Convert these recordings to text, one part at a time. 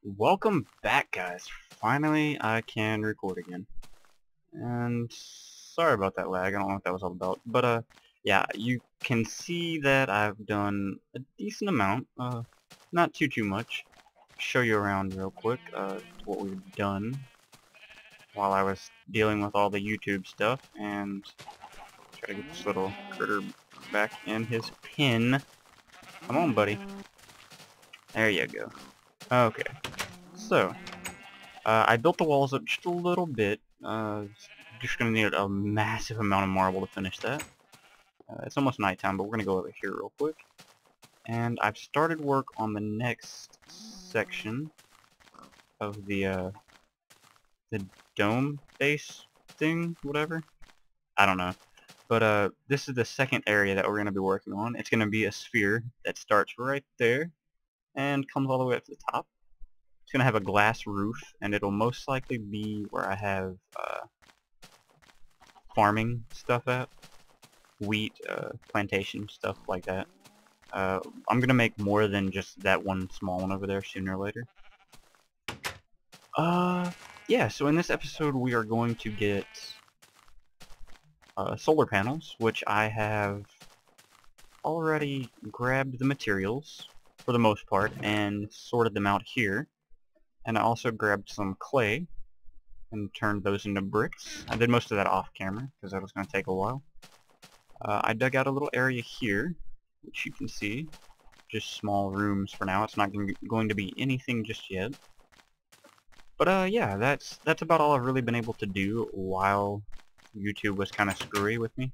Welcome back, guys. Finally, I can record again. And sorry about that lag. I don't know what that was all about. But, yeah, you can see that I've done a decent amount. Not too much. Show you around real quick, what we've done while I was dealing with all the YouTube stuff. And try to get this little critter back in his pen. Come on, buddy. There you go. Okay. So, I built the walls up just a little bit. Just gonna need a massive amount of marble to finish that. It's almost nighttime, but we're gonna go over here real quick. And I've started work on the next section of the dome base thing, whatever. I don't know. But this is the second area that we're gonna be working on. It's gonna be a sphere that starts right there and comes all the way up to the top. It's gonna have a glass roof, and it'll most likely be where I have farming stuff at. Wheat, plantation, stuff like that. I'm gonna make more than just that one small one over there sooner or later. Yeah, so in this episode we are going to get solar panels, which I have already grabbed the materials, for the most part, and sorted them out here. And I also grabbed some clay and turned those into bricks. I did most of that off camera, because that was going to take a while. I dug out a little area here, which you can see. Just small rooms for now. It's not going to be anything just yet. But yeah, that's about all I've really been able to do while YouTube was kind of screwy with me.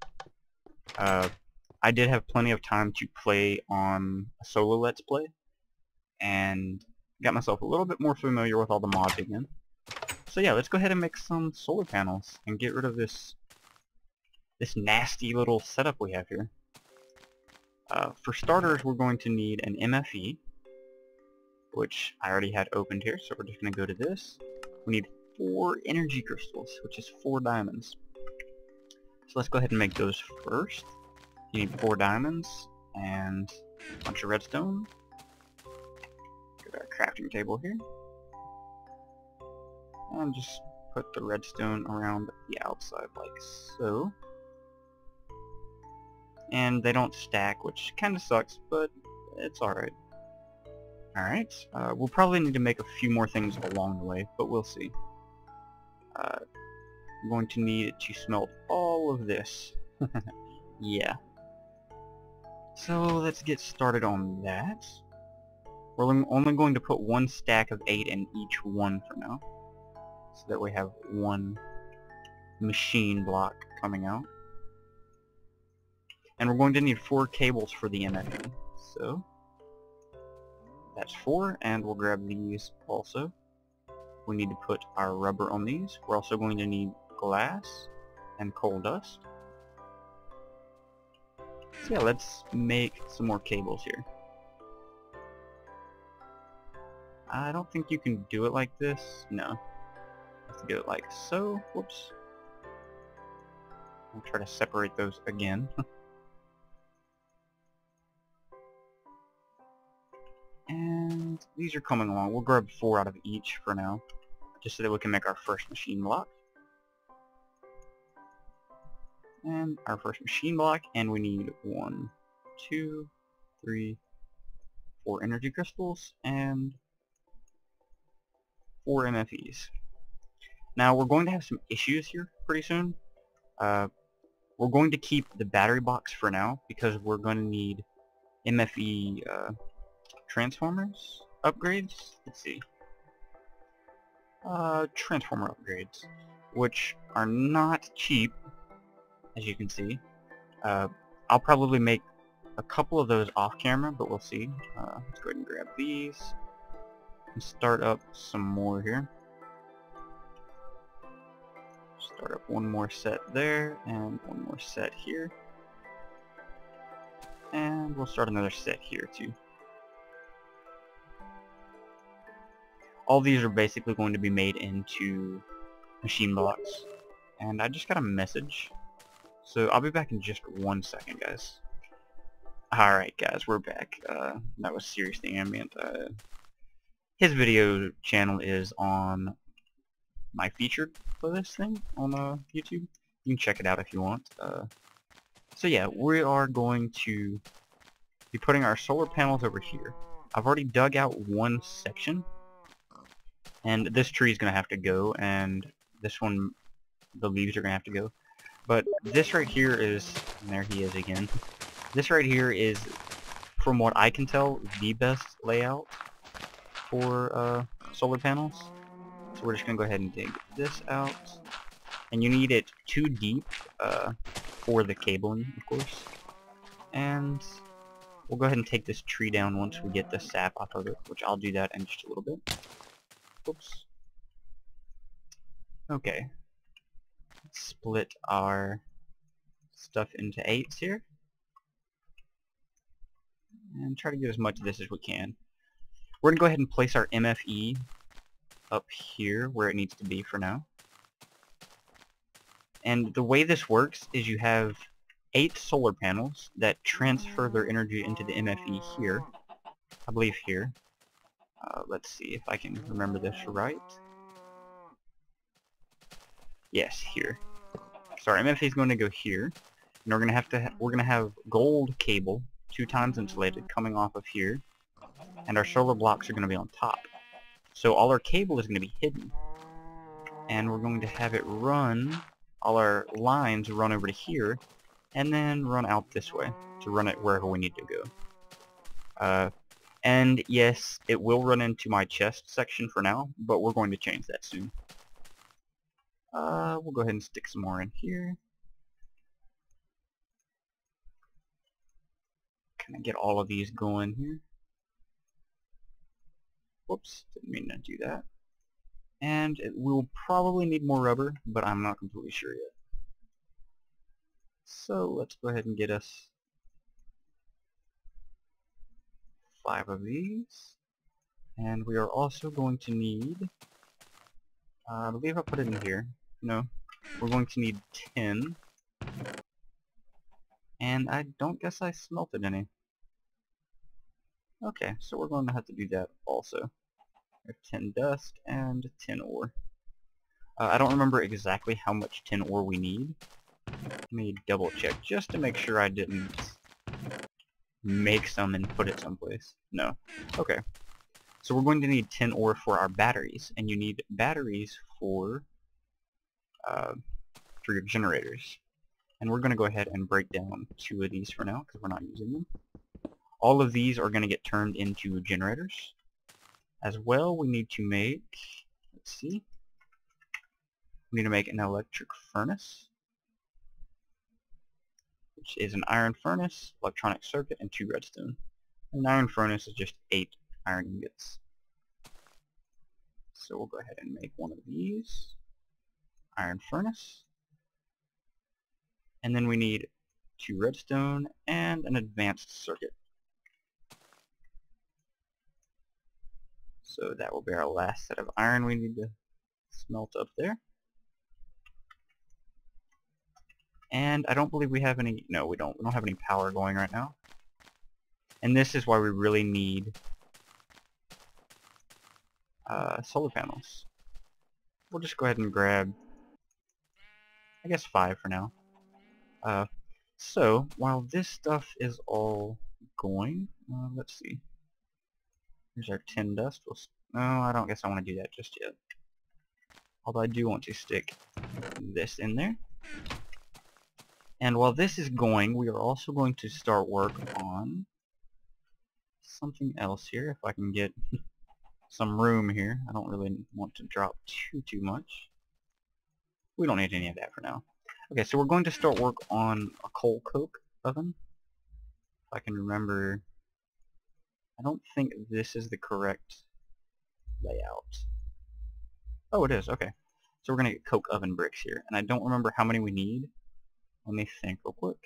I did have plenty of time to play on a solo Let's Play, and got myself a little bit more familiar with all the mods again. So yeah, let's go ahead and make some solar panels and get rid of this nasty little setup we have here. For starters, we're going to need an MFE, which I already had opened here, so we're just going to go to this. We need 4 energy crystals, which is 4 diamonds. So let's go ahead and make those first. You need 4 diamonds and a bunch of redstone. Get our crafting table here. And just put the redstone around the outside like so. And they don't stack, which kind of sucks, but it's alright. Alright, we'll probably need to make a few more things along the way, but we'll see. I'm going to need to smelt all of this. Yeah. So let's get started on that. We're only going to put 1 stack of 8 in each one for now, so that we have 1 machine block coming out. And we're going to need 4 cables for the MFE. So that's 4, and we'll grab these also. We need to put our rubber on these. We're also going to need glass and coal dust. So yeah, let's make some more cables here. I don't think you can do it like this. No. You have to do it like so. Whoops. I'll try to separate those again. And these are coming along. We'll grab 4 out of each for now, just so that we can make our first machine block. And our first machine block, and we need 1, 2, 3, 4 energy crystals, and 4 MFEs. Now we're going to have some issues here pretty soon. We're going to keep the battery box for now, because we're going to need MFE transformers upgrades. Let's see. Transformer upgrades, which are not cheap, as you can see. I'll probably make a couple of those off camera, but we'll see. Let's go ahead and grab these and start up some more here. Start up 1 more set there, and 1 more set here. And we'll start another set here too. All these are basically going to be made into machine blocks. And I just got a message. So I'll be back in just 1 second, guys. Alright guys, we're back. That was seriously ambient. his video channel is on my featured playlist thing on YouTube. You can check it out if you want. So yeah, we are going to be putting our solar panels over here. I've already dug out one section, and this tree is going to have to go, and this one, the leaves are going to have to go. But this right here is, and there he is again, this right here is, from what I can tell, the best layout for solar panels. So we're just going to go ahead and dig this out. And you need it 2 deep for the cabling, of course. And we'll go ahead and take this tree down once we get the sap off of it, which I'll do that in just a little bit. Oops. Okay. Let's split our stuff into 8s here. And try to get as much of this as we can. We're going to go ahead and place our MFE up here where it needs to be for now. And the way this works is you have 8 solar panels that transfer their energy into the MFE here. I believe here. Let's see if I can remember this right. Yes, here. So our MFE is going to go here, and we're gonna have gold cable, 2 times insulated, coming off of here, and our solar blocks are going to be on top. So all our cable is going to be hidden, and we're going to have it run, all our lines run over to here, and then run out this way to run it wherever we need to go. And yes, it will run into my chest section for now, but we're going to change that soon. We'll go ahead and stick some more in here. Kind of get all of these going here. Whoops, didn't mean to do that. And it will probably need more rubber, but I'm not completely sure yet. So let's go ahead and get us 5 of these. And we are also going to need, I believe I put it in here. No, we're going to need 10. And I don't guess I smelted any. Okay, so we're going to have to do that also. We have 10 dust and 10 ore. I don't remember exactly how much tin ore we need. Let me double check just to make sure I didn't make some and put it someplace. No. Okay. So we're going to need tin ore for our batteries, and you need batteries for your generators. And we're going to go ahead and break down 2 of these for now because we're not using them. All of these are going to get turned into generators. As well, we need to make, let's see, we need to make an electric furnace, which is an iron furnace, electronic circuit, and 2 redstone. An iron furnace is just 8 iron ingots. So we'll go ahead and make one of these. Iron furnace. And then we need 2 redstone and an advanced circuit. So that will be our last set of iron we need to smelt up there. And I don't believe we have any, no we don't have any power going right now. And this is why we really need solar panels. We'll just go ahead and grab, I guess 5 for now. So while this stuff is all going, let's see. Here's our tin dust. No, I don't guess I want to do that just yet. Although I do want to stick this in there. And while this is going, we are also going to start work on something else here, if I can get some room here. I don't really want to drop too much. We don't need any of that for now. Okay, so we're going to start work on a coal coke oven. If I can remember, I don't think this is the correct layout. Oh, it is, okay. So we're going to get coke oven bricks here, and I don't remember how many we need. Let me think real quick.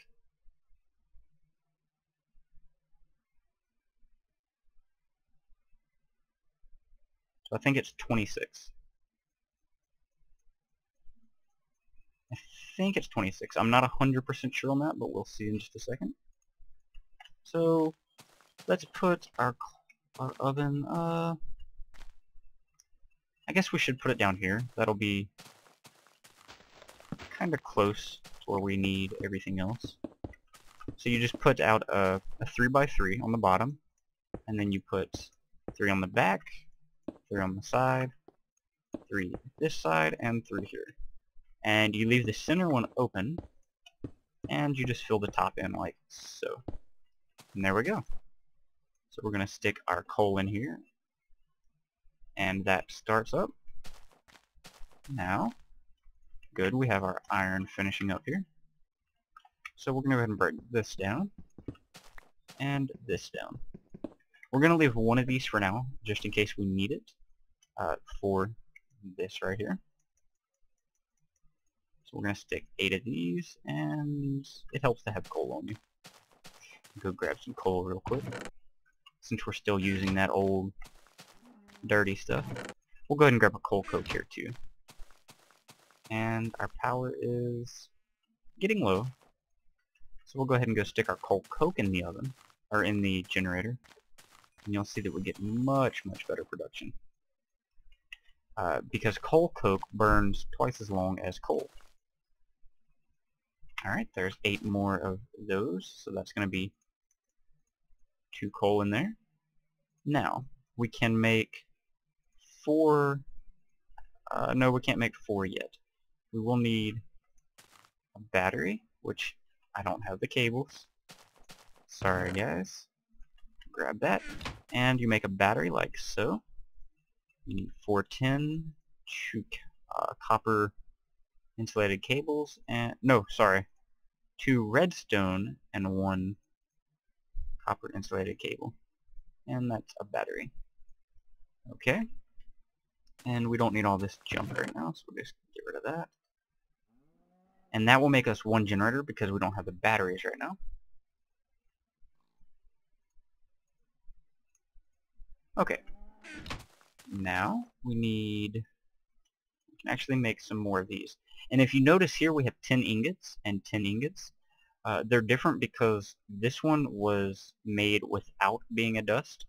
So I think it's 26. I think it's 26. I'm not 100% sure on that, but we'll see in just a second. So let's put our oven, I guess we should put it down here. That'll be kind of close to where we need everything else. So you just put out a 3x3 on the bottom, and then you put 3 on the back, 3 on the side, 3 this side, and 3 here. And you leave the center one open, and you just fill the top in like so. And there we go. So we're going to stick our coal in here, and that starts up. Now, good, we have our iron finishing up here. So we're going to go ahead and break this down, and this down. We're going to leave one of these for now, just in case we need it, for this right here. So we're going to stick 8 of these, and it helps to have coal on you. Go grab some coal real quick. Since we're still using that old dirty stuff, we'll go ahead and grab a coal coke here too. And our power is getting low, so we'll go ahead and go stick our coal coke in the oven, or in the generator, and you'll see that we get much better production. Because coal coke burns twice as long as coal. Alright, there's 8 more of those, so that's going to be 2 coal in there. Now, we can make 4... no, we can't make 4 yet. We will need a battery, which I don't have the cables. Sorry, guys. Grab that, and you make a battery like so. You need 4 tin, 2 copper insulated cables, and... no, sorry. 2 redstone and 1 copper insulated cable. And that's a battery. Okay. And we don't need all this junk right now, so we'll just get rid of that. And that will make us 1 generator because we don't have the batteries right now. Okay. Now we can actually make some more of these. And if you notice here, we have 10 ingots and 10 ingots. They're different because this one was made without being a dust,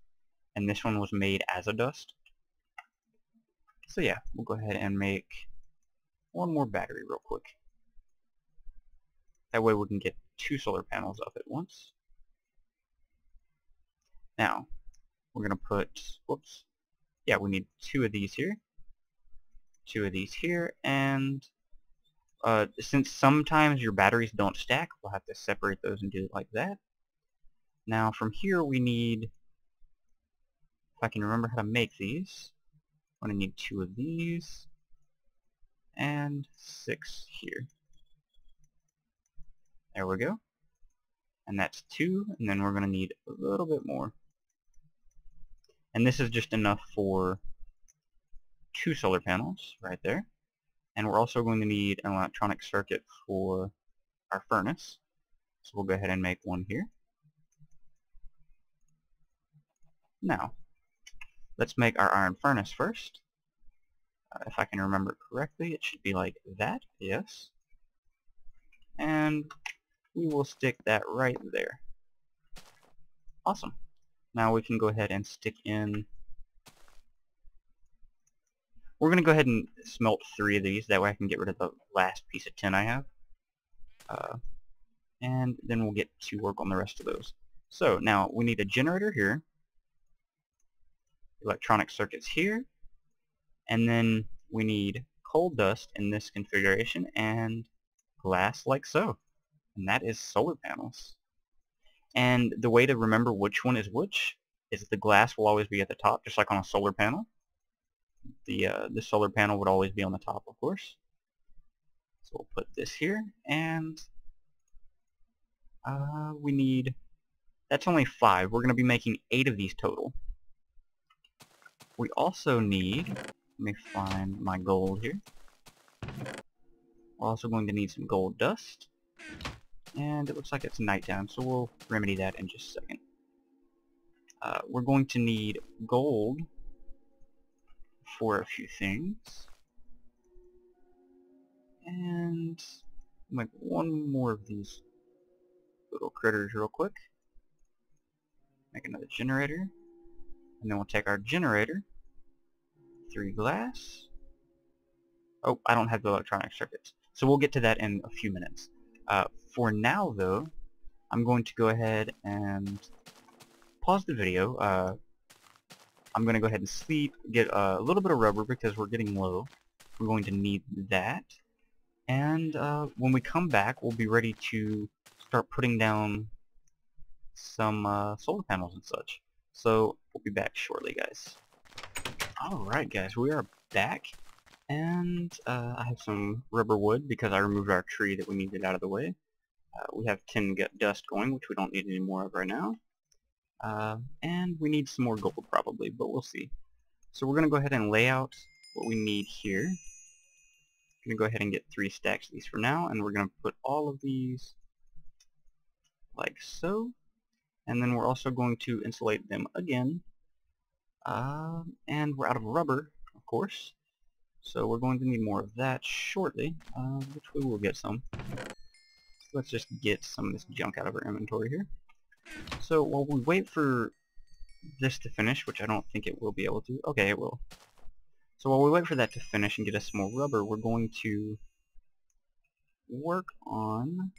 and this one was made as a dust. So yeah, we'll go ahead and make 1 more battery real quick. That way we can get 2 solar panels up at once. Now, we're going to put, whoops, yeah, we need 2 of these here, 2 of these here, and since sometimes your batteries don't stack, we'll have to separate those and do it like that. Now from here we need, if I can remember how to make these, I'm going to need 2 of these, and 6 here. There we go. And that's 2, and then we're going to need a little bit more. And this is just enough for 2 solar panels right there. And we're also going to need an electronic circuit for our furnace. So we'll go ahead and make 1 here. Now, let's make our iron furnace first. If I can remember correctly, it should be like that, yes. And we will stick that right there. Awesome. Now we can go ahead and stick in... We're going to go ahead and smelt 3 of these, that way I can get rid of the last piece of tin I have. And then we'll get to work on the rest of those. So now we need a generator here, electronic circuits here, and then we need coal dust in this configuration and glass like so. And that is solar panels. And the way to remember which one is which is the glass will always be at the top, just like on a solar panel. The solar panel would always be on the top, of course. So we'll put this here, and we need, that's only 5. We're going to be making 8 of these total. We also need, let me find my gold here. We're also going to need some gold dust. And it looks like it's nighttime, so we'll remedy that in just a second. We're going to need gold for a few things. And make 1 more of these little critters real quick. Make another generator. And then we'll take our generator, 3 glass. Oh, I don't have the electronic circuits. So we'll get to that in a few minutes. For now, though, I'm going to go ahead and pause the video. I'm going to go ahead and sleep, get a little bit of rubber because we're getting low. We're going to need that. And when we come back, we'll be ready to start putting down some solar panels and such. So we'll be back shortly, guys. Alright, guys, we are back. And I have some rubber wood because I removed our tree that we needed out of the way. We have tin dust going, which we don't need any more of right now. And we need some more gold probably, but we'll see. So we're going to go ahead and lay out what we need here. I'm going to go ahead and get 3 stacks of these for now, and we're going to put all of these like so. And then we're also going to insulate them again. And we're out of rubber, of course. So we're going to need more of that shortly, which we will get some. Let's just get some of this junk out of our inventory here. So while we wait for this to finish, which I don't think it will be able to. Okay, it will. So while we wait for that to finish and get us some more rubber, we're going to work on...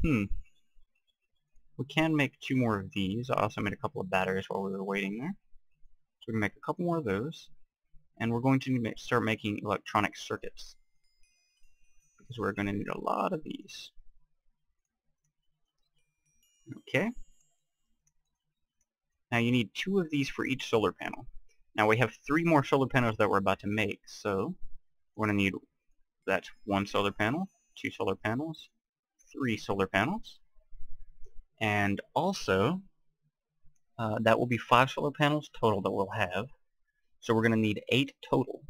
We can make 2 more of these. I also made a couple of batteries while we were waiting there. So we can make a couple more of those. And we're going to start making electronic circuits, because we're going to need a lot of these. Okay. Now you need 2 of these for each solar panel. Now we have 3 more solar panels that we're about to make, so we're going to need, that's 1 solar panel, 2 solar panels, 3 solar panels, and also that will be 5 solar panels total that we'll have. So we're going to need 8 total.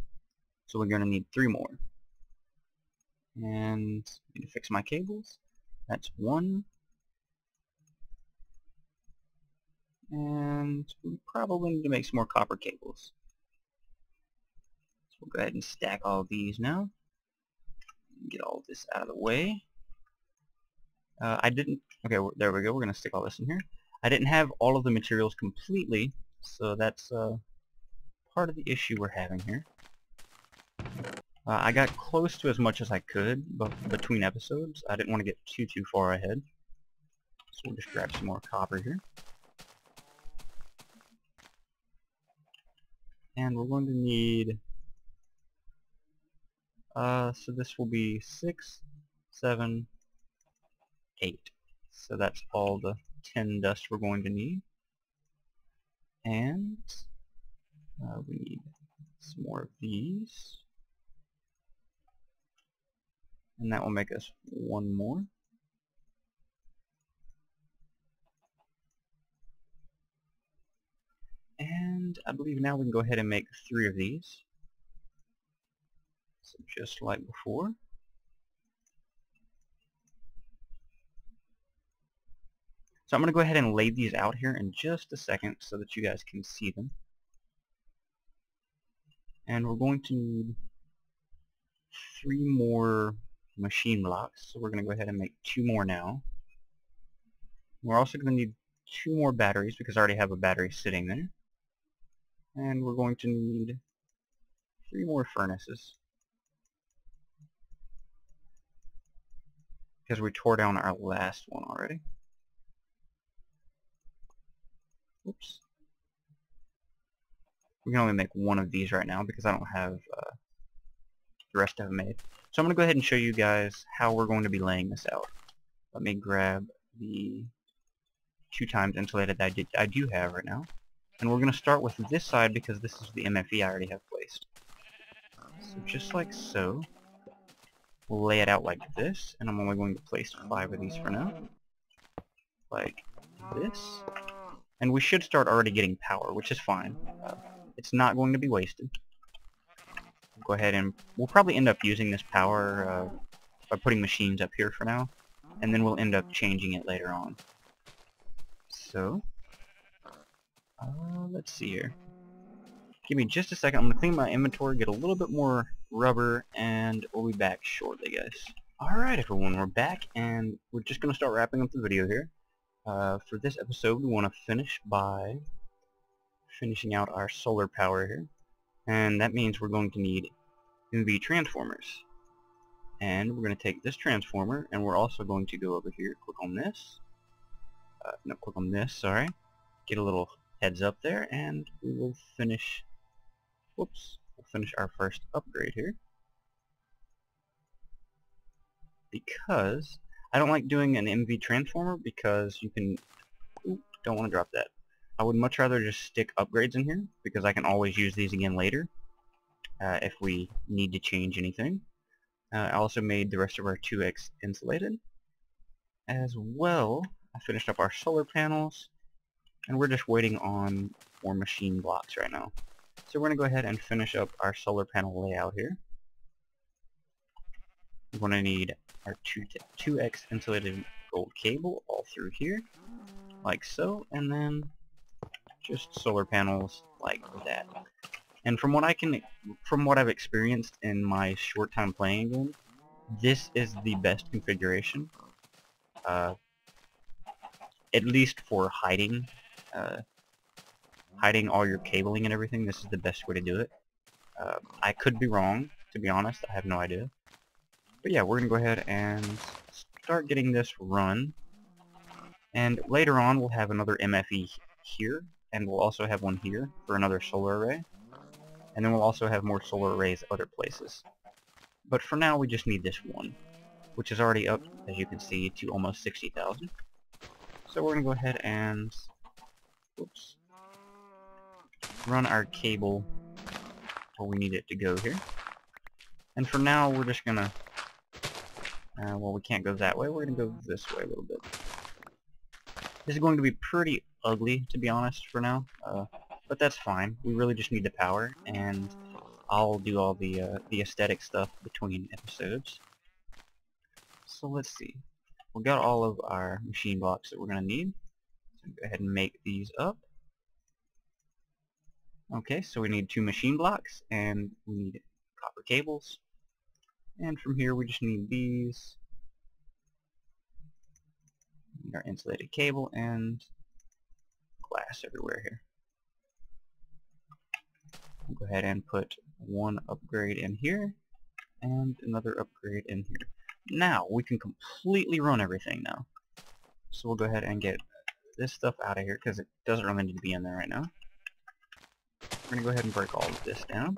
So we're going to need 3 more. And I need to fix my cables. That's 1. And we probably need to make some more copper cables. So we'll go ahead and stack all these now. Get all this out of the way. Okay, there we go. We're going to stick all this in here. I didn't have all of the materials completely, so that's part of the issue we're having here. I got close to as much as I could between episodes. I didn't want to get too far ahead. So we'll just grab some more copper here. And we're going to need... so this will be 6, 7, 8. So that's all the tin dust we're going to need. And we need some more of these. And that will make us 1 more. And I believe now we can go ahead and make 3 of these. So just like before. So I'm going to go ahead and lay these out here in just a second so that you guys can see them. And we're going to need 3 more machine blocks. So we're going to go ahead and make 2 more now. We're also going to need 2 more batteries because I already have a battery sitting there. And we're going to need 3 more furnaces, because we tore down our last one already. Oops. We can only make 1 of these right now because I don't have the rest of them made. So I'm going to go ahead and show you guys how we're going to be laying this out. Let me grab the 2 times insulated that I do have right now. And we're going to start with this side because this is the MFE I already have placed. So just like so. We'll lay it out like this, and I'm only going to place 5 of these for now. Like this. And we should start already getting power, which is fine. It's not going to be wasted. We'll go ahead and we'll probably end up using this power by putting machines up here for now, and then we'll end up changing it later on. So, let's see here. Give me just a second. I'm going to clean my inventory, get a little bit more rubber, and we'll be back shortly, guys. Alright, everyone, we're back, and we're just going to start wrapping up the video here. For this episode, we want to finish by finishing out our solar power here. And that means we're going to need MV transformers. And we're going to take this transformer, and we're also going to go over here, click on this. No, click on this, sorry. Get a little heads up there, and we will finish, we'll finish our first upgrade here. Because I don't like doing an MV transformer because you can, don't want to drop that. I would much rather just stick upgrades in here because I can always use these again later if we need to change anything. I also made the rest of our 2X insulated. As well, I finished up our solar panels, and we're just waiting on more machine blocks right now. So we're going to go ahead and finish up our solar panel layout here. We're going to need our 2X insulated gold cable all through here, like so, and then just solar panels like that. And from what I've experienced in my short time playing again, this is the best configuration. At least for hiding all your cabling and everything, this is the best way to do it. I could be wrong, to be honest, I have no idea. But yeah, we're going to go ahead and start getting this run. And later on we'll have another MFE here, and we'll also have one here for another solar array. And then we'll also have more solar arrays other places. But for now we just need this one, which is already up, as you can see, to almost 60,000. So we're going to go ahead and run our cable where we need it to go here. And for now we're just going to, well, we can't go that way, we're going to go this way a little bit. This is going to be pretty ugly, to be honest, for now, but that's fine. We really just need the power, and I'll do all the aesthetic stuff between episodes. So let's see. We've got all of our machine blocks that we're going to need. So go ahead and make these up. Okay, so we need 2 machine blocks, and we need copper cables. And from here we just need these. We need our insulated cable and glass everywhere here. We'll go ahead and put one upgrade in here and another upgrade in here. Now we can completely run everything now. So we'll go ahead and get this stuff out of here because it doesn't really need to be in there right now. We're going to go ahead and break all of this down.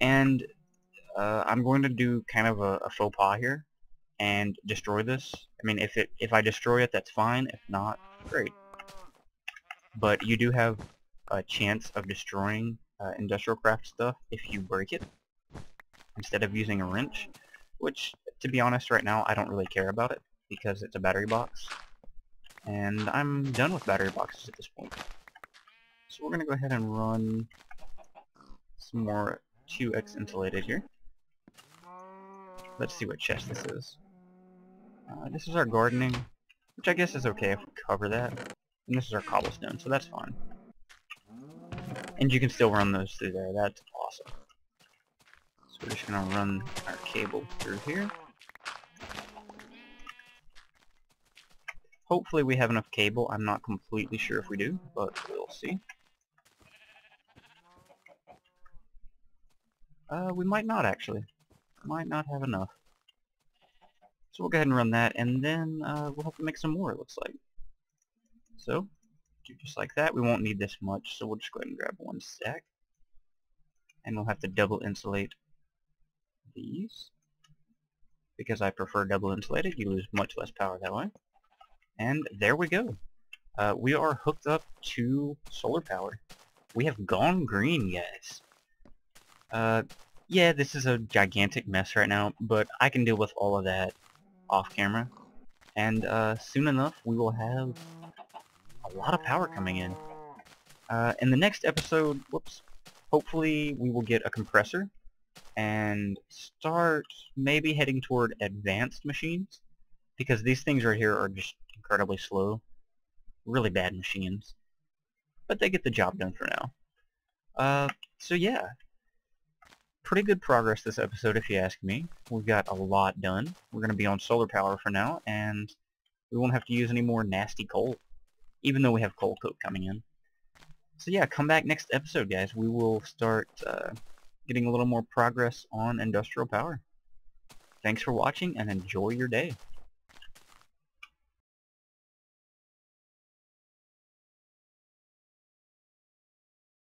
And I'm going to do kind of a faux pas here and destroy this. I mean, if I destroy it, that's fine. If not, great. But you do have a chance of destroying industrial craft stuff if you break it instead of using a wrench, which, to be honest, right now I don't really care about it because it's a battery box, and I'm done with battery boxes at this point. So we're going to go ahead and run some more 2X insulated here. Let's see what chest this is. This is our gardening, which I guess is okay if we cover that. And this is our cobblestone, so that's fine. And you can still run those through there, that's awesome. So we're just going to run our cable through here. Hopefully we have enough cable. I'm not completely sure if we do, but we'll see. We might not actually. Might not have enough. So we'll go ahead and run that, and then we'll have to make some more, it looks like. So, do just like that. We won't need this much, so we'll just go ahead and grab one stack. And we'll have to double insulate these. Because I prefer double insulated, you lose much less power that way. And there we go. We are hooked up to solar power. We have gone green, guys. Yeah, this is a gigantic mess right now, but I can deal with all of that off camera. And soon enough, we will have a lot of power coming in. In the next episode, hopefully we will get a compressor and start maybe heading toward advanced machines, because these things right here are just incredibly slow. Really bad machines. But they get the job done for now. So yeah. Pretty good progress this episode, if you ask me. We've got a lot done. We're going to be on solar power for now, and we won't have to use any more nasty coal. even though we have coal coke coming in. So yeah, come back next episode, guys. We will start getting a little more progress on industrial power. Thanks for watching, and enjoy your day.